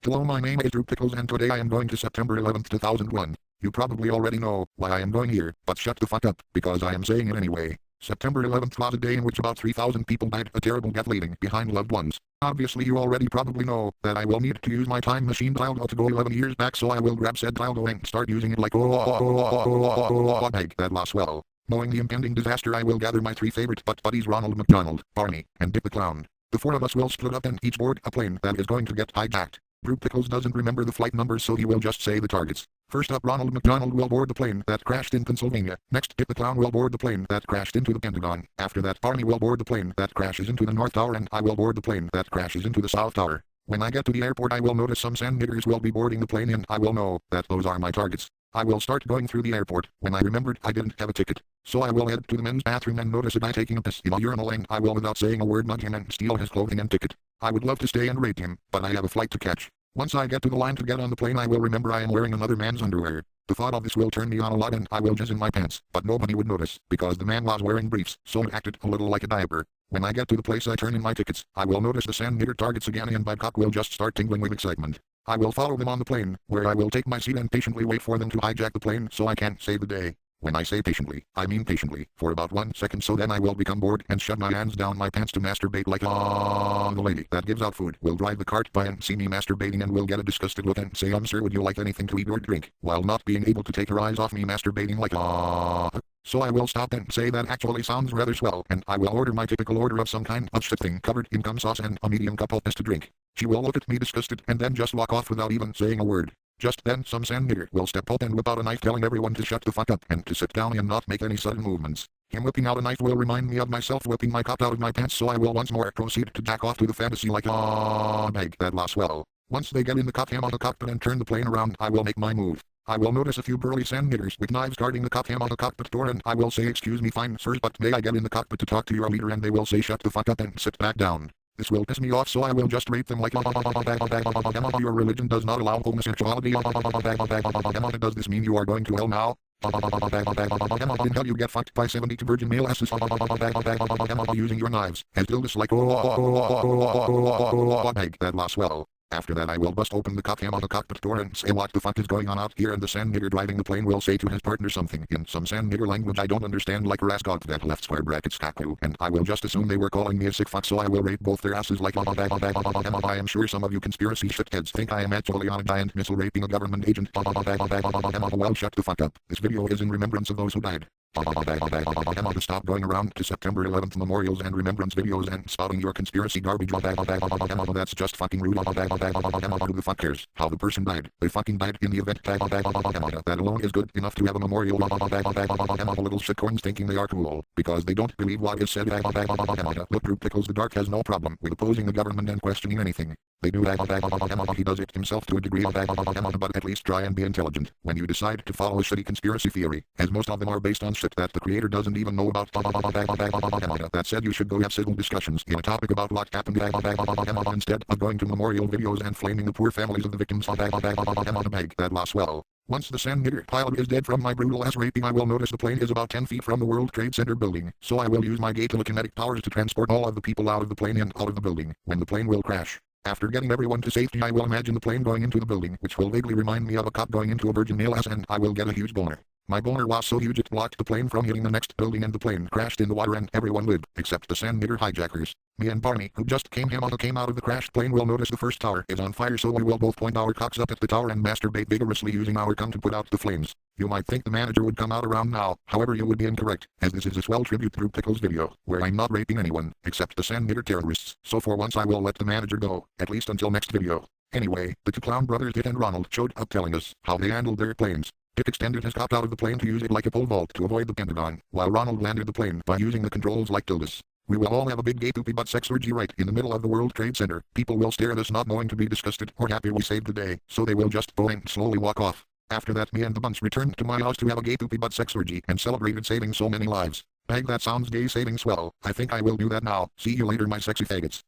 Hello, my name is Pickles and today I am going to September 11th, 2001. You probably already know why I am going here, but shut the fuck up, because I am saying it anyway. September 11th was a day in which about 3,000 people died a terrible death leaving behind loved ones. Obviously you already probably know that I will need to use my time machine dildo to go 11 years back, so I will grab said dildo and start using it like that last well. Knowing the impending disaster, I will gather my three favorite butt buddies Ronald McDonald, Barney, and Dick the Clown. The four of us will split up and each board a plane that is going to get hijacked. Drew Pickles doesn't remember the flight numbers, so he will just say the targets. First up, Ronald McDonald will board the plane that crashed in Pennsylvania. Next, Dick the Clown will board the plane that crashed into the Pentagon. After that, Barney will board the plane that crashes into the North Tower, and I will board the plane that crashes into the South Tower. When I get to the airport, I will notice some sand niggers will be boarding the plane, and I will know that those are my targets. I will start going through the airport when I remembered I didn't have a ticket. So I will head to the men's bathroom and notice a guy taking a piss in a urinal, and I will, without saying a word, nudge him and steal his clothing and ticket. I would love to stay and rape him, but I have a flight to catch. Once I get to the line to get on the plane, I will remember I am wearing another man's underwear. The thought of this will turn me on a lot, and I will jizz in my pants, but nobody would notice, because the man was wearing briefs, so it acted a little like a diaper. When I get to the place I turn in my tickets, I will notice the sand nigger targets again, and my cock will just start tingling with excitement. I will follow them on the plane, where I will take my seat and patiently wait for them to hijack the plane so I can save the day. When I say patiently, I mean patiently, for about 1 second, so then I will become bored and shove my hands down my pants to masturbate like the lady that gives out food will drive the cart by and see me masturbating and will get a disgusted look and say, sir, would you like anything to eat or drink, while not being able to take her eyes off me masturbating like So I will stop and say that actually sounds rather swell, and I will order my typical order of some kind of shit thing covered in cum sauce and a medium cup of piss to drink. She will look at me disgusted and then just walk off without even saying a word. Just then some sand nigger will step up and whip out a knife, telling everyone to shut the fuck up and to sit down and not make any sudden movements. Him whipping out a knife will remind me of myself whipping my cock out of my pants, so I will once more proceed to jack off to the fantasy like bag that last well. Once they get in the cock ham of the cockpit and turn the plane around, I will make my move. I will notice a few burly sand niggers with knives guarding the cock ham of the cockpit door, and I will say, excuse me fine sirs, but may I get in the cockpit to talk to your leader, and they will say shut the fuck up and sit back down. This will piss me off, so I will just rape them like your religion does not allow homosexuality. Does this mean you are going to hell now? In hell you get fucked by 72 virgin male asses using your knives as dildos like that last well. After that I will bust open the cock ham of the cockpit door and say what the fuck is going on out here, and the sand nigger driving the plane will say to his partner something in some sand nigger language I don't understand, like rascot that left square brackets kaku, and I will just assume they were calling me a sick fuck, so I will rape both their asses like I am sure some of you conspiracy shitheads think I am actually on a giant missile raping a government agent. Well, shut the fuck up. This video is in remembrance of those who died. To stop going around to September 11th memorials and remembrance videos and spouting your conspiracy garbage. That's just fucking rude. Who the fuck cares how the person died? They fucking died in the event. That alone is good enough to have a memorial. Little shitcorns thinking they are cool because they don't believe what is said. Look, Drew Pickles the Dark has no problem with opposing the government and questioning anything. They do. He does it himself to a degree, but at least try and be intelligent when you decide to follow a shitty conspiracy theory, as most of them are based on shit that the creator doesn't even know about. That said, you should go have civil discussions in a topic about what happened instead of going to memorial videos and flaming the poor families of the victims. That lost well. Once the sand nigger pilot is dead from my brutal ass raping, I will notice the plane is about 10 feet from the World Trade Center building, so I will use my gay telekinetic powers to transport all of the people out of the plane and out of the building when the plane will crash. After getting everyone to safety, I will imagine the plane going into the building, which will vaguely remind me of a cock going into a virgin male ass, and I will get a huge boner. My boner was so huge it blocked the plane from hitting the next building, and the plane crashed in the water and everyone lived, except the sand nigger hijackers. Me and Barney, who just came out of the crashed plane, will notice the first tower is on fire, so we will both point our cocks up at the tower and masturbate vigorously using our cum to put out the flames. You might think the manager would come out around now, however you would be incorrect, as this is a swell tribute through Pickles video, where I'm not raping anyone, except the sand nigger terrorists, so for once I will let the manager go, at least until next video. Anyway, the two clown brothers Dick and Ronald showed up telling us how they handled their planes. Dick extended his cock out of the plane to use it like a pole vault to avoid the Pentagon, while Ronald landed the plane by using the controls like dildos. We will all have a big gay poopy butt sex orgy right in the middle of the World Trade Center. People will stare at us, not knowing to be disgusted or happy we saved the day, so they will just go and slowly walk off. After that, me and the bunch returned to my house to have a gay poopy butt sex orgy and celebrated saving so many lives. Bag, that sounds gay saving swell. I think I will do that now. See you later, my sexy faggots.